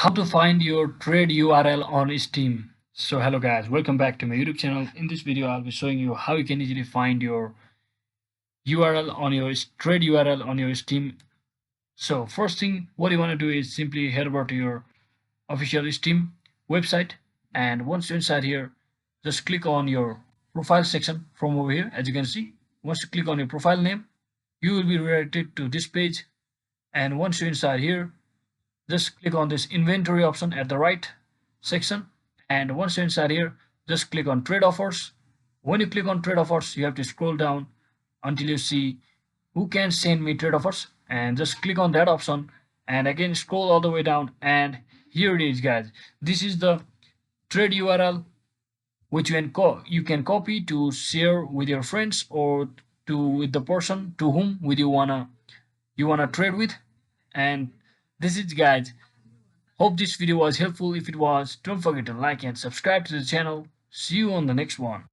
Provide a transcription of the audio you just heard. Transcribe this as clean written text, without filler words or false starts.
How to find your trade URL on Steam. So hello guys, welcome back to my YouTube channel. In this video I'll be showing you how you can easily find your URL on your trade URL on your Steam. So first thing what you want to do is simply head over to your official Steam website, and once you're inside here, just click on your profile section from over here. As you can see, once you click on your profile name, you will be redirected to this page, and once you're inside here, just click on this inventory option at the right section, and once you're inside here, just click on trade offers. When you click on trade offers, you have to scroll down until you see who can send me trade offers, and just click on that option, and again scroll all the way down, and here it is guys. This is the trade URL which you can copy to share with your friends or to with the person to whom with you wanna trade with. And this is guys. Hope this video was helpful. If it was, don't forget to like and subscribe to the channel. See you on the next one.